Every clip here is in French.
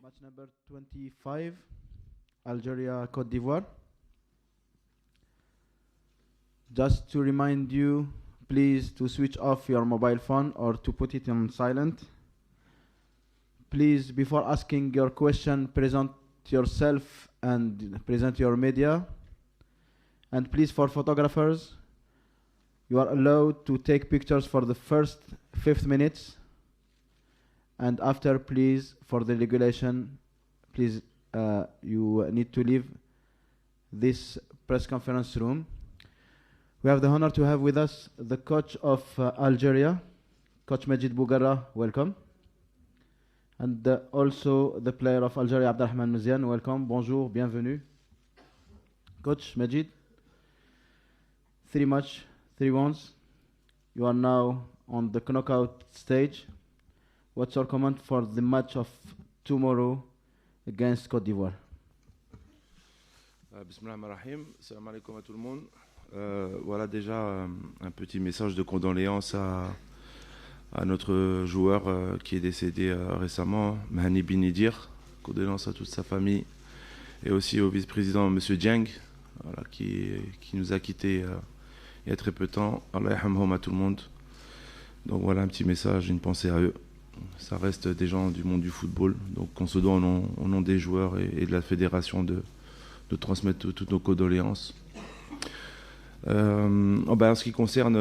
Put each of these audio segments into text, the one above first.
Match number 25, Algeria, Côte d'Ivoire. Just to remind you, please to switch off your mobile phone or to put it on silent. Please, before asking your question, present yourself and present your media. And please, for photographers, you are allowed to take pictures for the first 5 minutes. And after, please, for the regulation, please, you need to leave this press conference room. We have the honor to have with us the coach of Algeria, Coach Majid Bougarra, welcome. And also the player of Algeria, Abdelrahman Mouziane, welcome, bonjour, bienvenue. Coach Majid, 3 matches, 3 wins. You are now on the knockout stage. What's your comment for the match of tomorrow against Côte d'Ivoire? Bismillahirrahmanirrahim. Salam alaikum à tout le monde. Voilà déjà un petit message de condoléances à notre joueur qui est décédé récemment, Mahani Binidir. Condoléances à toute sa famille et aussi au vice-président M. Dieng, voilà, qui nous a quittés il y a très peu de temps. Allah yarhamhum à tout le monde. Donc voilà un petit message, une pensée à eux. Ça reste des gens du monde du football, donc on se doit au nom des joueurs et de la fédération de transmettre toutes nos condoléances. En ce qui concerne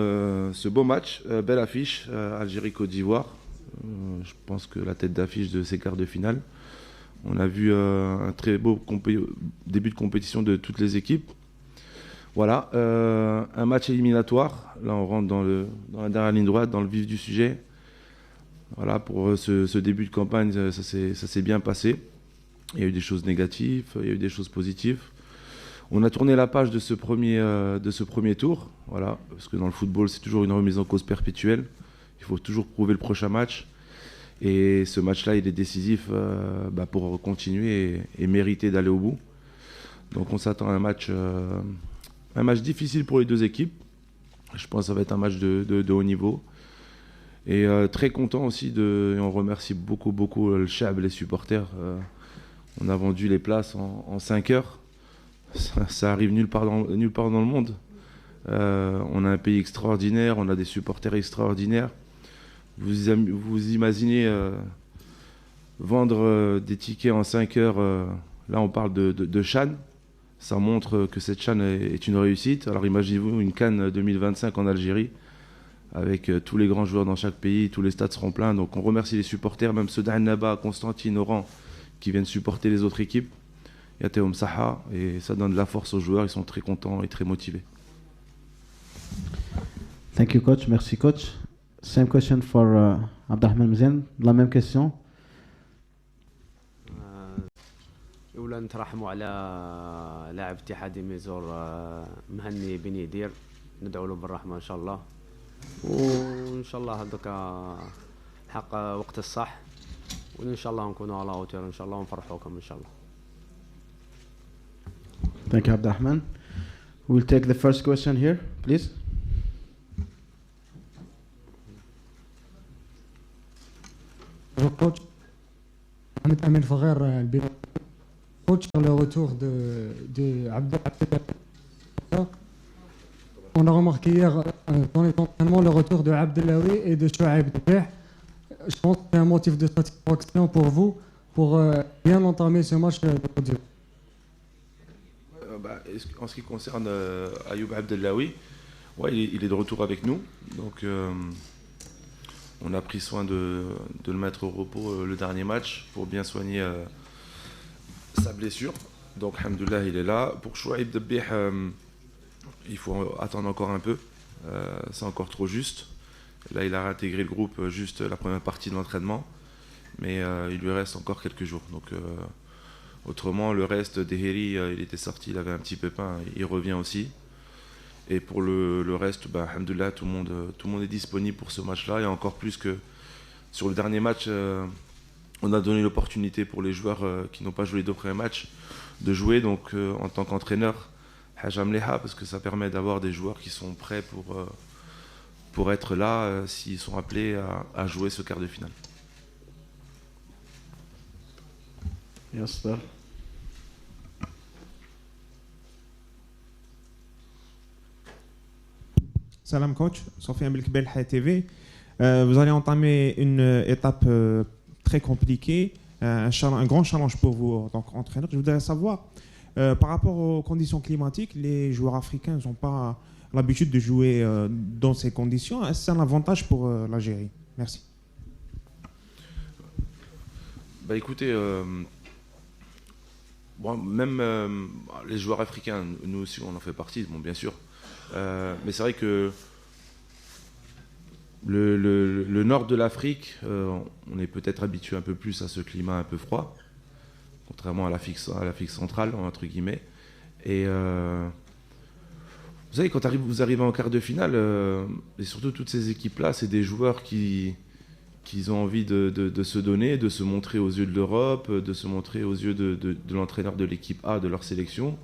ce beau match, belle affiche, Algérie-Côte d'Ivoire. Je pense que la tête d'affiche de ces quarts de finale. On a vu un très beau début de compétition de toutes les équipes. Voilà, un match éliminatoire. Là, on rentre dans la dernière ligne droite, dans le vif du sujet. Voilà, pour ce début de campagne, ça s'est bien passé. Il y a eu des choses négatives, il y a eu des choses positives. On a tourné la page de ce premier tour, voilà, parce que dans le football, c'est toujours une remise en cause perpétuelle. Il faut toujours prouver le prochain match. Et ce match-là, il est décisif pour continuer et mériter d'aller au bout. Donc on s'attend à un match difficile pour les deux équipes. Je pense que ça va être un match de haut niveau. Et très content aussi et on remercie beaucoup le Chab, les supporters. On a vendu les places en 5 heures. Ça arrive nulle part dans le monde. On a un pays extraordinaire, on a des supporters extraordinaires. Vous imaginez vendre des tickets en 5 heures. Là, on parle de CHAN. Ça montre que cette CHAN est une réussite. Alors imaginez-vous une CAN 2025 en Algérie, avec tous les grands joueurs dans chaque pays, tous les stades seront pleins. Donc on remercie les supporters, même ceux d'Annaba, Constantine, Oran, qui viennent supporter les autres équipes. Yateum Saha, et ça donne de la force aux joueurs, ils sont très contents et très motivés. Thank you, coach. Merci, coach. Same question for Abdelrahman Mouziane. La même question. أولا نترحموا على لاعب اتحادي ميزور مهني بنيدير، ندعو له بالرحمة إن شاء الله، وإن شاء الله هذوك حق وقت الصح، وإن شاء الله نكونوا على هوتير إن شاء الله ونفرحوكم إن شاء الله. Thank you, Abdelrahman. We'll take the first question here, please. Coach, Mohamed Amin Fagher, coach sur le retour de Abdelawi. On a remarqué hier dans les entraînements le retour de Abdelawi et de Chouaib Debeh. Je pense que c'est un motif de satisfaction pour vous pour bien entamer ce match d'aujourd'hui. En ce qui concerne Ayoub Abdelawi, ouais, il est de retour avec nous. Donc on a pris soin de le mettre au repos le dernier match pour bien soigner sa blessure. Donc alhamdoulilah, il est là. Pour Chouaib Debeh, il faut attendre encore un peu. C'est encore trop juste. Là, il a réintégré le groupe juste la première partie de l'entraînement. Mais il lui reste encore quelques jours. Donc autrement, le reste, Deheri, il était sorti, il avait un petit pépin, il revient aussi. Et pour le reste, alhamdoulilah, tout le monde est disponible pour ce match-là. Et encore plus que sur le dernier match, on a donné l'opportunité pour les joueurs qui n'ont pas joué les 2 premiers matchs de jouer. Donc en tant qu'entraîneur, hajam leha, parce que ça permet d'avoir des joueurs qui sont prêts pour être là s'ils sont appelés à jouer ce quart de finale. Yes, sir. Salam coach, Sofiane Belkbel, Hay TV. Vous allez entamer une étape très compliquée, un grand challenge pour vous en tant qu'entraîneur. Je voudrais savoir, par rapport aux conditions climatiques, les joueurs africains n'ont pas l'habitude de jouer dans ces conditions. Est-ce que c'est un avantage pour l'Algérie? Merci. Bah écoutez, bon, même les joueurs africains, nous aussi on en fait partie, bon, bien sûr. Mais c'est vrai que le nord de l'Afrique, on est peut-être habitué un peu plus à ce climat un peu froid, contrairement à l'Afrique centrale, entre guillemets. Et vous savez, quand vous arrivez en quart de finale, et surtout toutes ces équipes-là, c'est des joueurs qui ont envie de se donner, de se montrer aux yeux de l'Europe, de se montrer aux yeux de l'entraîneur de l'équipe A, de leur sélection.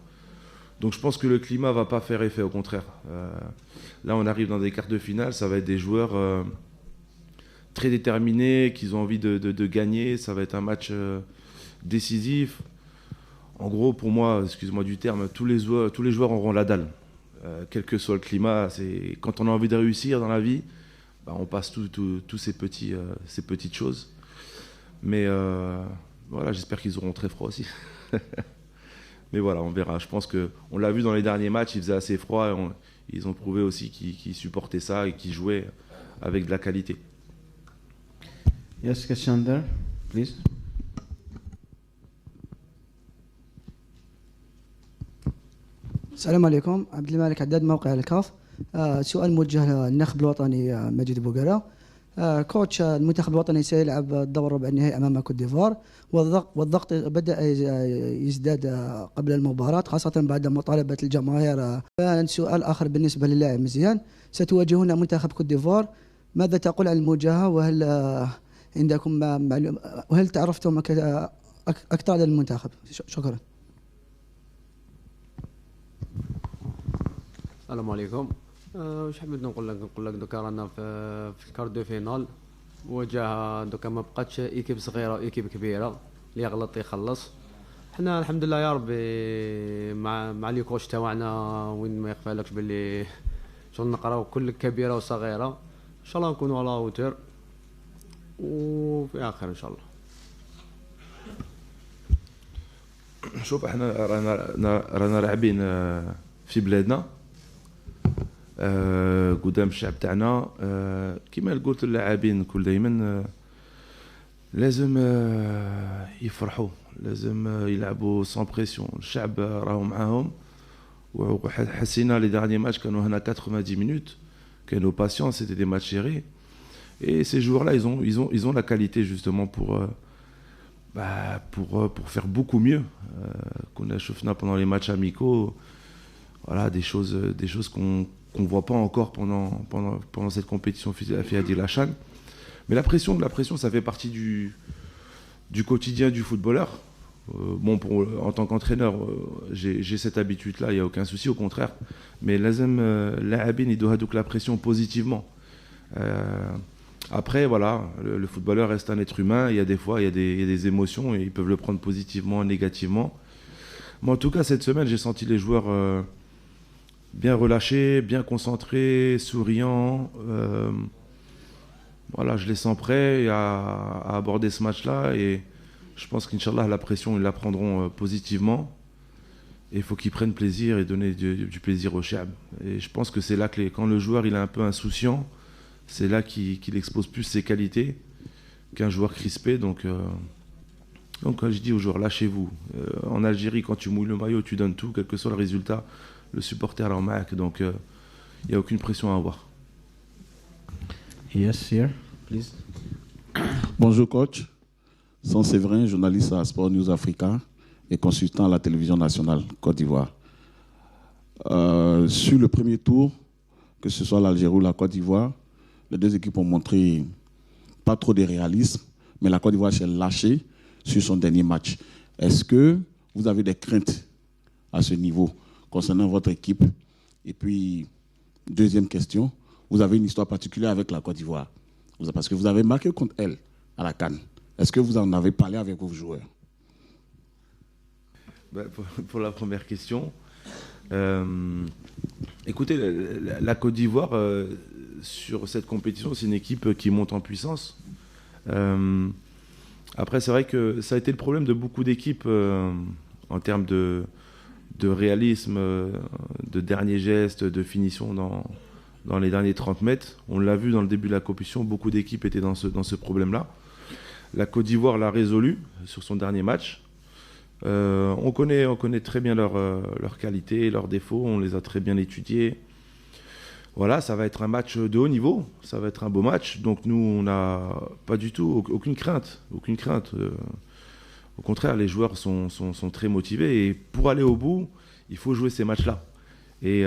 Donc je pense que le climat ne va pas faire effet, au contraire. Là, on arrive dans des quarts de finale, ça va être des joueurs très déterminés, qui ont envie de gagner. Ça va être un match décisif. En gros, pour moi, excuse-moi du terme, tous les joueurs auront la dalle. Quel que soit le climat, quand on a envie de réussir dans la vie, bah, on passe tous ces petites choses. Mais voilà, j'espère qu'ils auront très froid aussi. Mais voilà, on verra. Je pense qu'on l'a vu dans les derniers matchs, il faisait assez froid. Ils ont prouvé aussi qu'ils supportaient ça et qu'ils jouaient avec de la qualité. Yes, question there, please. السلام عليكم. عبد الملك عداد، موقع الكاف. سؤال موجه للنخب الوطني مجيد بوغرا. كوتش، المنتخب الوطني سيلعب الدور ربع النهائي امام كوت ديفوار، والضغط بدا يزداد قبل المباراه، خاصه بعد مطالبه الجماهير. سؤال اخر بالنسبه للاعب مزيان، ستواجهون منتخب كوت ديفوار، ماذا تقول عن المواجهه؟ وهل عندكم معلومه، وهل تعرفتم اكثر عن المنتخب؟ شكرا. السلام عليكم. واش حبيت نقول لك دوكا رانا في الكار دو فينال، مواجهه دوكا ما بقاتش ايكيب صغيره وايكيب كبيره، اللي يغلط يخلص. حنا الحمد لله يا ربي مع لي كوش تاعنا، وين ما يخفالكش باللي شغل نقراو كل كبيره وصغيره، ان شاء الله نكونوا على اوتور وفي اخر ان شاء الله. شوف، احنا رانا لاعبين في بلادنا قدام الشعب تاعنا. كما قلت اللاعبين كل دائما لازم يفرحوا، لازم يلعبوا سون بريسيون. الشعب راهو معاهم، وحسينا لي دارني ماتش كانوا هنا 90 minutes, كانوا باسيون، c'était des matchs serrés. Et ces joueurs-là, ils ont la qualité justement pour faire beaucoup mieux. Qu'on a chauffé pendant les matchs amicaux, voilà, des choses qu'on ne voit pas encore pendant cette compétition FIAD La Chan. Mais la pression, ça fait partie du quotidien du footballeur. Bon, en tant qu'entraîneur, j'ai cette habitude-là, il n'y a aucun souci, au contraire. Mais l'Ahabin, il doit donc la pression positivement. Après, voilà, le footballeur reste un être humain. Il y a des fois, il y a des émotions et ils peuvent le prendre positivement, négativement. Mais en tout cas, cette semaine, j'ai senti les joueurs bien relâchés, bien concentrés, souriants. Voilà, je les sens prêts à aborder ce match-là. Et je pense qu'Inch'Allah, la pression, ils la prendront positivement. Et il faut qu'ils prennent plaisir et donner du plaisir au Chab. Et je pense que c'est là que quand le joueur il est un peu insouciant, c'est là qu'il expose plus ses qualités qu'un joueur crispé. Donc je dis aux joueurs, lâchez-vous. En Algérie, quand tu mouilles le maillot, tu donnes tout, quel que soit le résultat. Le supporter est en marque, donc il n'y a aucune pression à avoir. Yes, here, please. Bonjour coach, San Séverin, journaliste à Sport News Africa et consultant à la télévision nationale Côte d'Ivoire. Sur le premier tour, que ce soit l'Algérie ou la Côte d'Ivoire, les deux équipes ont montré pas trop de réalisme, mais la Côte d'Ivoire s'est lâchée sur son dernier match. Est-ce que vous avez des craintes à ce niveau concernant votre équipe? Et puis, deuxième question, vous avez une histoire particulière avec la Côte d'Ivoire, parce que vous avez marqué contre elle à la CAN. Est-ce que vous en avez parlé avec vos joueurs? Pour la première question, écoutez, la Côte d'Ivoire, sur cette compétition, c'est une équipe qui monte en puissance. Après, c'est vrai que ça a été le problème de beaucoup d'équipes en termes de réalisme, de dernier geste, de finition dans les derniers 30 mètres. On l'a vu dans le début de la compétition, beaucoup d'équipes étaient dans ce problème-là. La Côte d'Ivoire l'a résolu sur son dernier match. On connaît très bien leurs qualités, leurs défauts, on les a très bien étudiés. Voilà, ça va être un match de haut niveau, ça va être un beau match. Donc nous, on n'a pas du tout, aucune crainte. Au contraire, les joueurs sont très motivés et pour aller au bout, il faut jouer ces matchs-là. Et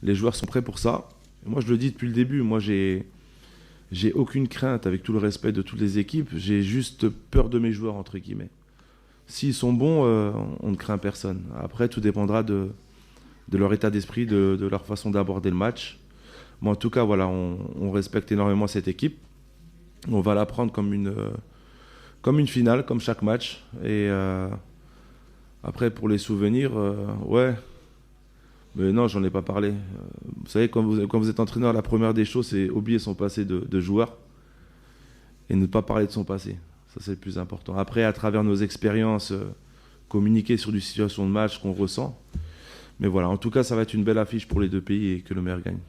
les joueurs sont prêts pour ça. Et moi, je le dis depuis le début, moi j'ai aucune crainte, avec tout le respect de toutes les équipes, j'ai juste peur de mes joueurs, entre guillemets. S'ils sont bons, on ne craint personne. Après, tout dépendra de leur état d'esprit, de leur façon d'aborder le match. Mais en tout cas, voilà, on respecte énormément cette équipe. On va la prendre comme une finale, comme chaque match. Et après, pour les souvenirs, ouais. Mais non, j'en ai pas parlé. Vous savez, quand vous êtes entraîneur, la première des choses, c'est oublier son passé de joueur et ne pas parler de son passé. Ça, c'est le plus important. Après, à travers nos expériences, communiquer sur des situations de match qu'on ressent. Mais voilà, en tout cas, ça va être une belle affiche pour les deux pays et que le meilleur gagne.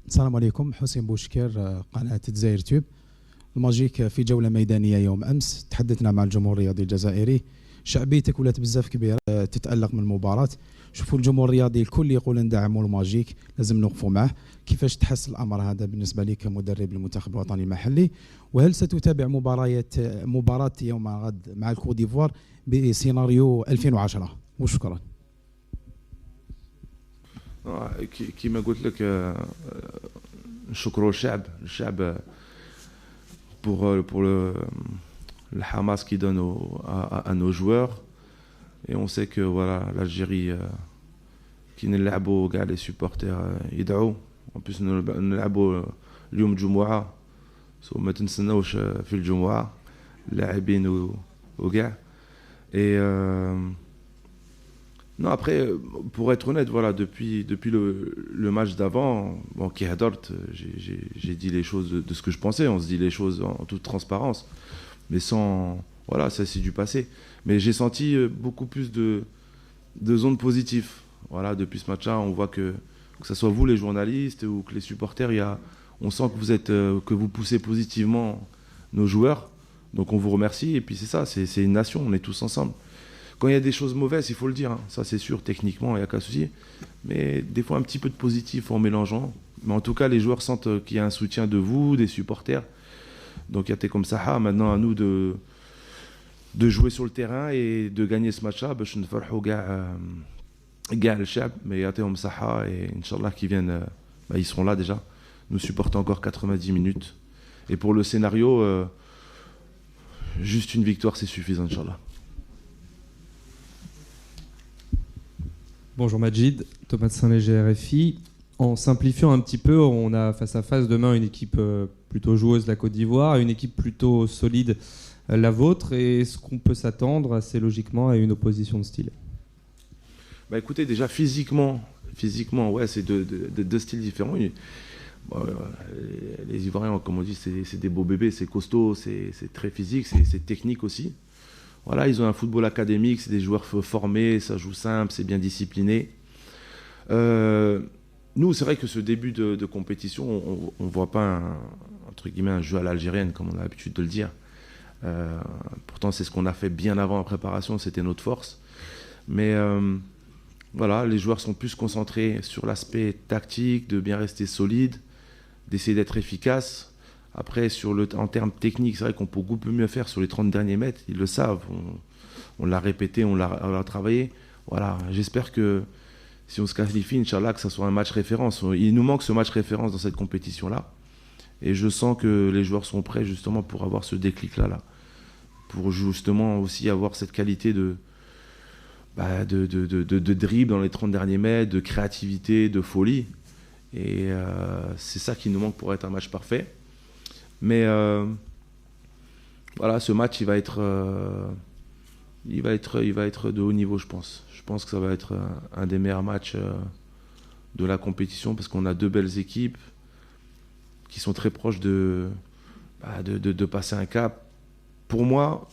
السلام عليكم. حسين بوشكر، قناة الجزائر تيوب. الماجيك في جولة ميدانية يوم أمس تحدثنا مع الجمهور الرياضي الجزائري. شعبيتك ولات بزاف كبيرة، تتألق من المباراة. شوفوا الجمهور الرياضي الكل يقول ندعموا الماجيك، لازم نوقفوا معه. كيفاش تحس الأمر هذا بالنسبة لك كمدرب للمنتخب الوطني المحلي؟ وهل ستتابع مباراة يوم غد مع الكوت ديفوار بسيناريو 2010؟ وشكرا. كما قلت لك، نشكروا الشعب pour le hamas qui donne à nos joueurs. Et on sait que voilà, l'Algérie qui نلعبوا كاع les supporters يدعوا. En plus نلعبوا اليوم جمعة، ما تنسناوش في الجمعة اللاعبين وكاع. Et non, après, pour être honnête, voilà, depuis le match d'avant, bon, qui hadort, j'ai dit les choses de ce que je pensais. On se dit les choses en toute transparence, mais sans, voilà, ça c'est du passé. Mais j'ai senti beaucoup plus de zones positives. Voilà, depuis ce match-là, on voit que ce soit vous les journalistes ou que les supporters, on sent que vous poussez positivement nos joueurs. Donc on vous remercie. Et puis c'est ça, c'est une nation, on est tous ensemble. Quand il y a des choses mauvaises, il faut le dire, hein. Ça c'est sûr, techniquement, il n'y a qu'à souci. Mais des fois, un petit peu de positif en mélangeant. Mais en tout cas, les joueurs sentent qu'il y a un soutien de vous, des supporters. Donc, il y a comme ça, maintenant à nous de jouer sur le terrain et de gagner ce match-là. Je ne le chab, mais il y a comme ça, et Inch'Allah qui viennent, ils seront là déjà, nous supporter encore 90 minutes. Et pour le scénario, juste une victoire, c'est suffisant, Inch'Allah. Bonjour Majid, Thomas de Saint-Léger, RFI. En simplifiant un petit peu, on a face à face demain une équipe plutôt joueuse de la Côte d'Ivoire, une équipe plutôt solide, la vôtre. Et est-ce qu'on peut s'attendre assez logiquement à une opposition de style? Bah écoutez, déjà physiquement, ouais, c'est deux styles différents. Bon, les Ivoiriens, comme on dit, c'est des beaux bébés, c'est costaud, c'est très physique, c'est technique aussi. Voilà, ils ont un football académique, c'est des joueurs formés, ça joue simple, c'est bien discipliné. Nous, c'est vrai que ce début de compétition, on ne voit pas entre guillemets, un jeu à l'algérienne, comme on a l'habitude de le dire. Pourtant, c'est ce qu'on a fait bien avant en préparation, c'était notre force. Mais voilà, les joueurs sont plus concentrés sur l'aspect tactique, de bien rester solide, d'essayer d'être efficace. Après, en termes techniques, c'est vrai qu'on peut beaucoup mieux faire sur les 30 derniers mètres. Ils le savent. On l'a répété, on l'a travaillé. Voilà, j'espère que si on se qualifie, Inch'Allah, que ça soit un match référence. Il nous manque ce match référence dans cette compétition-là. Et je sens que les joueurs sont prêts justement pour avoir ce déclic-là. Pour justement aussi avoir cette qualité de dribble dans les 30 derniers mètres, de créativité, de folie. Et c'est ça qui nous manque pour être un match parfait. Mais voilà, ce match, il va être de haut niveau, je pense. Je pense que ça va être un des meilleurs matchs de la compétition parce qu'on a deux belles équipes qui sont très proches de passer un cap. Pour moi,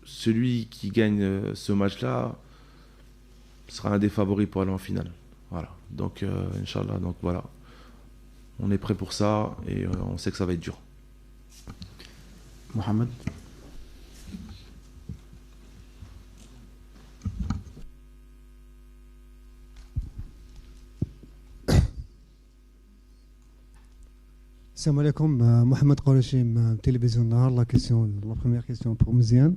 celui qui gagne ce match-là sera un des favoris pour aller en finale. Voilà. Donc, Inch'Allah, donc voilà. On est prêt pour ça et on sait que ça va être dur. Mohamed. Salam alaikum, Mohamed Qarashim, télévision Nahar. La première question pour Mziane.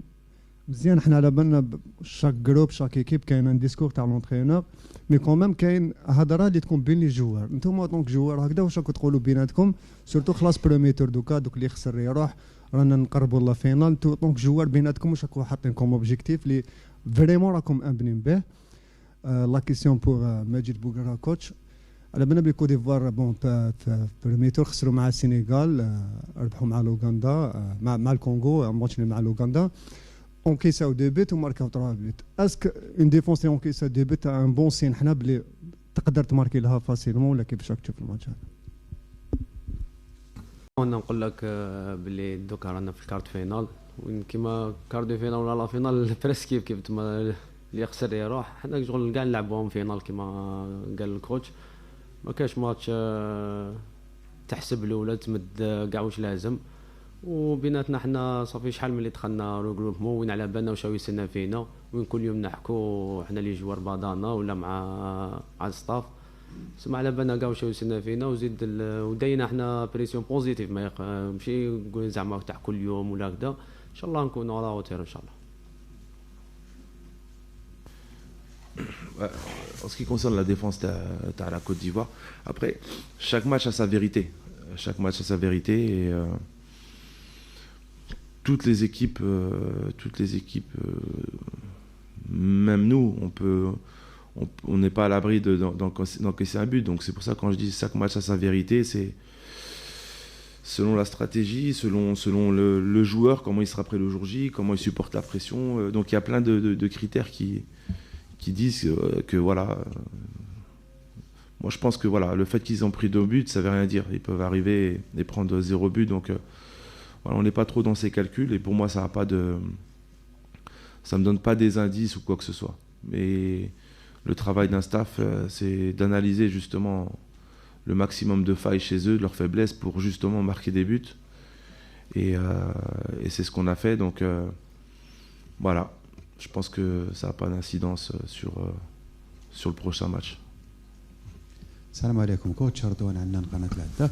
Mziane, حنا على بالنا chaque groupe, chaque équipe كاين un discours تاع l'entraîneur, mais quand même كاين هضره اللي تكون بين لي جوار. نتوما دونك جوار هكذا واش راكم تقولوا بيناتكم سورتو خلاص بريمي تور دوكا دوك اللي خسر يروح رانا نقربوا لا فينال دونك جوار بيناتكم واش راكم حاطين كوم اوبجيكتيف اللي فريمون راكم امبنين به. لا كيسيون بور ماجد بوغرا كوتش. على بالنا بلي كوت ديفوار بون في بريمي تور خسروا مع السنغال ربحوا مع لوغندا مع الكونغو ماتش مع لوغندا encaissé 2 buts وماركاو 3 buts. Est-ce que une défense qui encaisse 2 buts a un bon signe حنا بلي تقدر تماركي لها فاسيلمون ولا كيفاش راك تشوف الماتش هذا؟ انا نقول لك بلي دوكا رانا في الكارت فينال وين كيما كارت فينال ولا لا فينال بريسك كيف تما اللي يخسر يروح. حنا شغل كاع نلعبوهم فينال كيما قال الكوتش. ما كاش ماتش تحسب له ولا تمد كاع واش لازم. وبيناتنا حنا صافي شحال ملي دخلنا ريغروبمون وين على بالنا واش يستنى فينا وين كل يوم نحكوا حنا لي جوار بعضنا ولا مع الستاف سمع على بالنا كاع واش يستنى فينا وزيد ودينا حنا بريسيون بوزيتيف ماشي نقول زعما تاع كل يوم ولا هكذا. ان شاء الله نكونوا على اوتير ان شاء الله. En ce qui concerne la défense de la Côte d'Ivoire, après, chaque match a sa vérité. Chaque match a sa vérité et toutes les équipes, même nous, on n'est pas à l'abri d'encaisser un but. Donc c'est pour ça que quand je dis chaque match a sa vérité, c'est selon la stratégie, selon le joueur, comment il sera prêt le jour J, comment il supporte la pression. Donc il y a plein de critères qui disent que voilà. Moi je pense que voilà, le fait qu'ils ont pris 2 buts, ça veut rien dire. Ils peuvent arriver et prendre 0 but. Donc voilà, on n'est pas trop dans ces calculs et pour moi ça me donne pas des indices ou quoi que ce soit. Mais le travail d'un staff, c'est d'analyser justement le maximum de failles chez eux, de leurs faiblesses pour justement marquer des buts. Et c'est ce qu'on a fait. Donc voilà, je pense que ça n'a pas d'incidence sur le prochain match. السلام عليكم كوتش رضوان عنان قناة الهداف.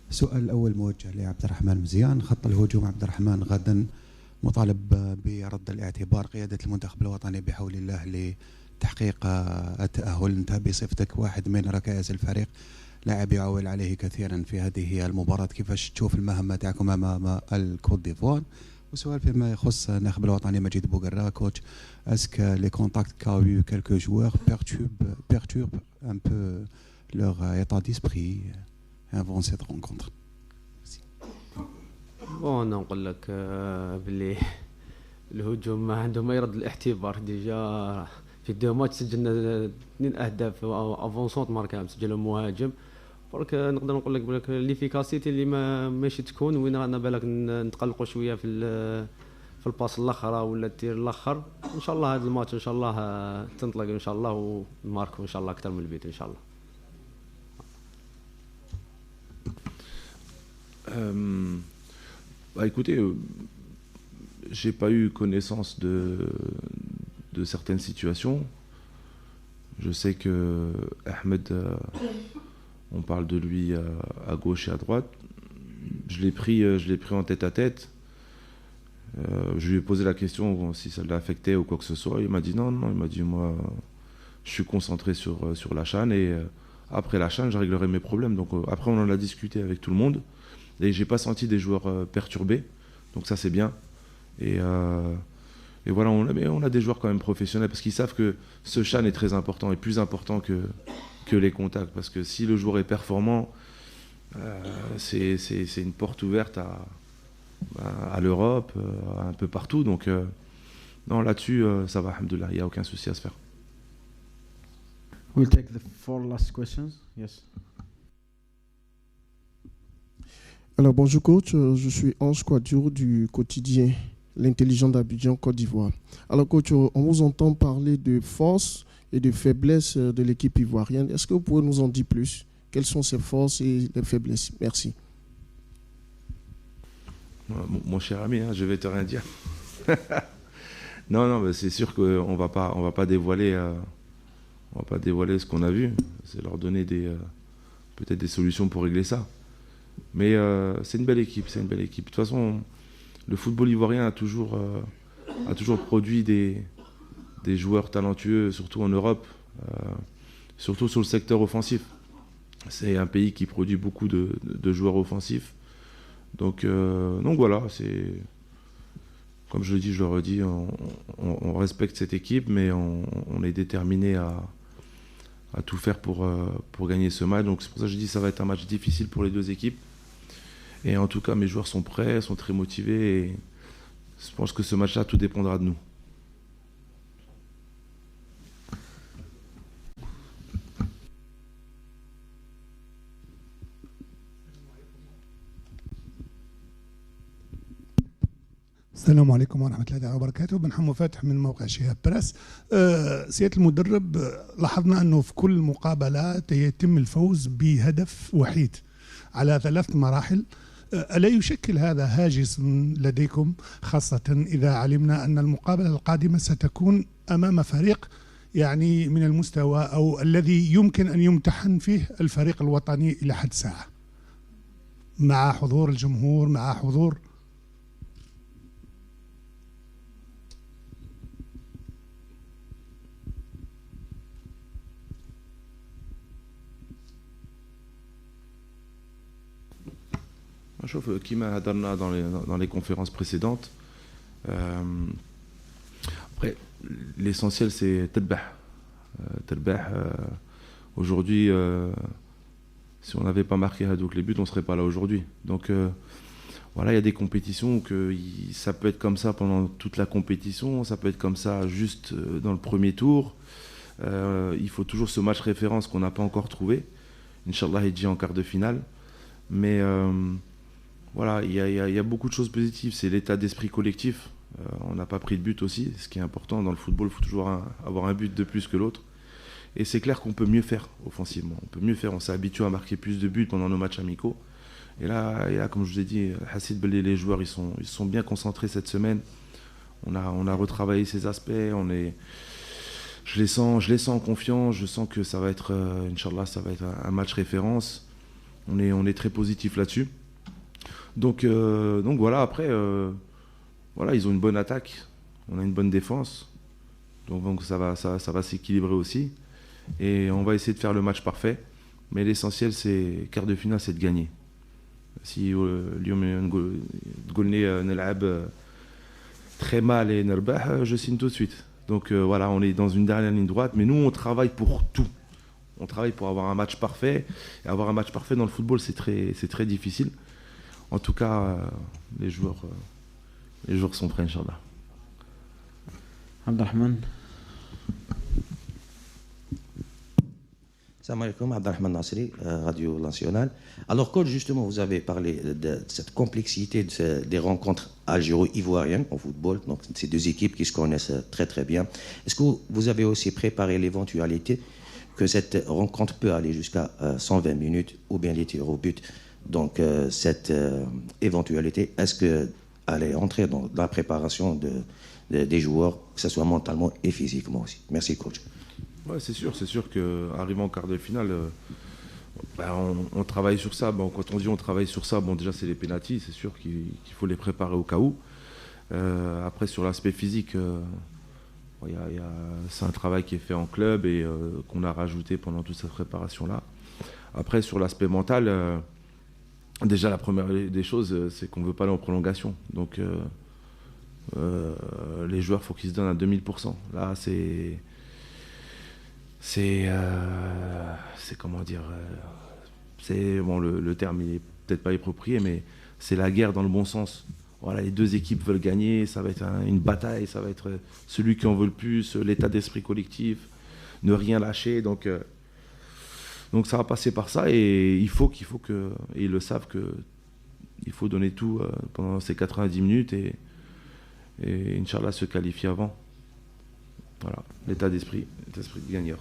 السؤال الأول موجه لعبد الرحمن مزيان. خط الهجوم عبد الرحمن غدا مطالب برد الاعتبار قيادة المنتخب الوطني بحول الله لتحقيق التأهل. أنت بصفتك واحد من ركائز الفريق لاعب يعول عليه كثيرا في هذه المباراة، كيفاش تشوف المهمة تاعكم أمام الكوت ديفوار؟ وسؤال فيما يخص الناخب الوطني مجيد بوغرا كوتش. Est-ce que les contacts qu'a eu quelques joueurs perturbent un peu leur état d'esprit avant cette rencontre? بون انا نقول لك باللي الهجوم ما عنده ما يرد الاعتبار. ديجا في 2 ماتش سجلنا 2 اهداف افونسونت ماركا مسجل المهاجم. برك نقدر نقول لك بلك ليفيكاسيتي اللي ماشي تكون وين رانا بالك نتقلقوا شويه في الباس الاخر ولا التير الاخر. ان شاء الله هذا الماتش ان شاء الله تنطلق ان شاء الله ونماركوا ان شاء الله اكثر من البيت ان شاء الله. Bah écoutez, j'ai pas eu connaissance de certaines situations. Je sais que Ahmed, on parle de lui à gauche et à droite. Je l'ai pris en tête à tête. Je lui ai posé la question si ça l'affectait ou quoi que ce soit. Il m'a dit non. Il m'a dit moi, je suis concentré sur la CHAN et après la CHAN, je réglerai mes problèmes. Donc après, on en a discuté avec tout le monde. Et j'ai pas senti des joueurs perturbés, donc ça c'est bien. Et voilà, on a des joueurs quand même professionnels parce qu'ils savent que ce CHAN est très important et plus important que les contacts. Parce que si le joueur est performant, C'est une porte ouverte à l'Europe, un peu partout. Donc, non, là-dessus, ça va, alhamdoulilah, il n'y a aucun souci à se faire. We'll take the 4 last questions. Yes. Alors bonjour coach, je suis Ange Kouadio du quotidien L'Intelligent d'Abidjan, Côte d'Ivoire. Alors coach, on vous entend parler de force et de faiblesse de l'équipe ivoirienne. Est-ce que vous pouvez nous en dire plus? Quelles sont ses forces et les faiblesses? Merci. Mon cher ami, hein, je vais te rien dire. Non, c'est sûr qu'on va pas dévoiler ce qu'on a vu. C'est leur donner peut-être des solutions pour régler ça. Mais c'est une belle équipe, De toute façon, le football ivoirien a toujours produit des joueurs talentueux, surtout en Europe, surtout sur le secteur offensif. C'est un pays qui produit beaucoup de joueurs offensifs. Donc voilà, comme je le dis, je le redis, on respecte cette équipe, mais on est déterminé à tout faire pour gagner ce match. Donc c'est pour ça que je dis que ça va être un match difficile pour les deux équipes. Et en tout cas, mes joueurs sont prêts, sont très motivés. Et je pense que ce match-là, tout dépendra de nous. السلام عليكم ورحمة الله تعالى وبركاته. بن حمو فاتح من موقع شهاب برس. سيادة المدرب، لاحظنا أنه في كل مقابلات يتم الفوز بهدف وحيد على 3 مراحل. ألا يشكل هذا هاجس لديكم، خاصة إذا علمنا أن المقابلة القادمة ستكون أمام فريق يعني من المستوى أو الذي يمكن أن يمتحن فيه الفريق الوطني إلى حد ساعة، مع حضور الجمهور، مع حضور شوف كيما هضرنا dans les conférences précédentes. Après, l'essentiel c'est تربح. Aujourd'hui, si on n'avait pas marqué Hadouk les buts, on ne serait pas là aujourd'hui. Donc voilà, il y a des compétitions que ça peut être comme ça pendant toute la compétition, ça peut être comme ça juste dans le premier tour. Il faut toujours ce match référence qu'on n'a pas encore trouvé. Inch'Allah, il dit en quart de finale. Mais voilà, il y a beaucoup de choses positives. C'est l'état d'esprit collectif. On n'a pas pris de but aussi, ce qui est important. Dans le football, il faut toujours avoir un but de plus que l'autre. Et c'est clair qu'on peut mieux faire offensivement. On peut mieux faire. On s'est habitué à marquer plus de buts pendant nos matchs amicaux. Et là, comme je vous ai dit, Hassid Belé, les joueurs, ils sont bien concentrés cette semaine. On a retravaillé ces aspects. Je les sens confiants. Je sens que ça va être, Inch'Allah, ça va être un match référence. On est très positif là-dessus. Donc voilà, après, voilà, ils ont une bonne attaque. On a une bonne défense. Donc ça va s'équilibrer aussi. Et on va essayer de faire le match parfait. Mais l'essentiel, c'est quart de finale, c'est de gagner. Si اليوم تقولني نلعب très mal et نربح, je signe tout de suite. Donc voilà, on est dans une dernière ligne droite, mais nous on travaille pour tout. On travaille pour avoir un match parfait. Et avoir un match parfait dans le football, c'est très difficile. En tout cas, les joueurs sont prêts, Inch'Allah. Abdelrahman. Salam alaikum, Abdelrahman Nasri, Radio Nationale. Alors, coach, justement, vous avez parlé de cette complexité des rencontres algéro-ivoiriennes en football, donc ces deux équipes qui se connaissent très très bien. Est-ce que vous avez aussi préparé l'éventualité que cette rencontre peut aller jusqu'à 120 minutes ou bien les tirs au but? Donc, cette éventualité, est-ce qu'elle est entrée dans la préparation des joueurs, que ce soit mentalement et physiquement aussi? Merci, coach. Ouais, c'est sûr qu'arrivant en quart de finale, on travaille sur ça. Bon, quand on dit on travaille sur ça, bon, déjà c'est les pénaltys, c'est sûr qu'il faut les préparer au cas où. Après, sur l'aspect physique, c'est un travail qui est fait en club et qu'on a rajouté pendant toute cette préparation-là. Après, sur l'aspect mental, déjà la première des choses, c'est qu'on ne veut pas aller en prolongation. Donc les joueurs, il faut qu'ils se donnent à 2000%. Là, c'est comment dire, c'est bon, le terme il est peut-être pas approprié, mais c'est la guerre dans le bon sens. Voilà, les deux équipes veulent gagner, ça va être une bataille, ça va être celui qui en veut le plus, l'état d'esprit collectif, ne rien lâcher. Donc ça va passer par ça et il faut que, et ils le savent, que il faut donner tout pendant ces 90 minutes et Inch'Allah se qualifier avant. Voilà, l'état d'esprit de gagneur.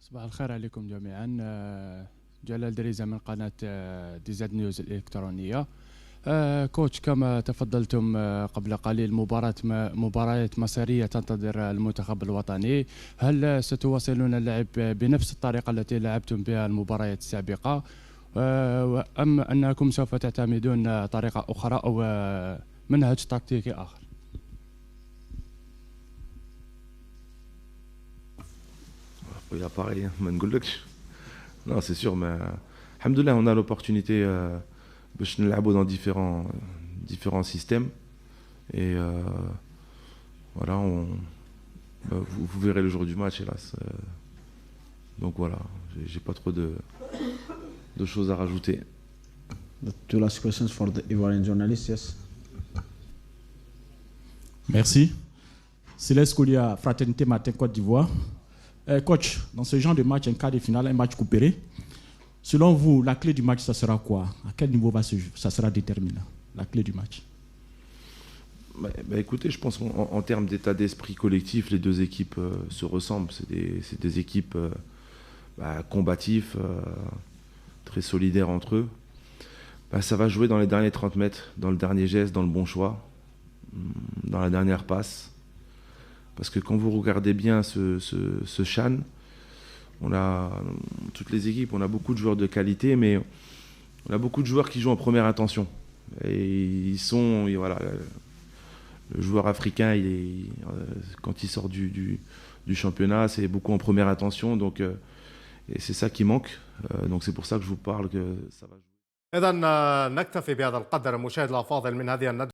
صباح الخير عليكم جميعا. جلال دريزة من قناة دي زد نيوز الإلكترونية. كوتش، كما تفضلتم قبل قليل مباريات مصيرية تنتظر المنتخب الوطني. هل ستواصلون اللعب بنفس الطريقة التي لعبتم بها المباريات السابقة أم أنكم سوف تعتمدون طريقة أخرى أو منهج تكتيكي آخر؟ Il a pareil, non, c'est sûr, mais alhamdoulilah, on a l'opportunité de jouer dans différents systèmes. Et voilà, vous verrez le jour du match, hélas. Donc voilà, j'ai pas trop de choses à rajouter. The two last questions for the Ivorian journalists, yes. Merci. Céleste Koulia, Fraternité Matin, Côte d'Ivoire. Coach, dans ce genre de match, un quart de finale, un match coupé, selon vous, la clé du match, ça sera quoi? À quel niveau ça sera déterminant, la clé du match? Écoutez, je pense qu'en termes d'état d'esprit collectif, les deux équipes se ressemblent. C'est des équipes combatives, très solidaires entre eux. Ça va jouer dans les derniers 30 mètres, dans le dernier geste, dans le bon choix, dans la dernière passe. Parce que quand vous regardez bien ce CHAN, on a toutes les équipes, on a beaucoup de joueurs de qualité, mais on a beaucoup de joueurs qui jouent en première intention. Et voilà, le joueur africain, quand il sort du championnat, c'est beaucoup en première intention, donc et c'est ça qui manque. Donc c'est pour ça que je vous parle que ça va jouer. إذن نكتفي بهذا القدر مشاهد الأفاضل من هذه الندوة.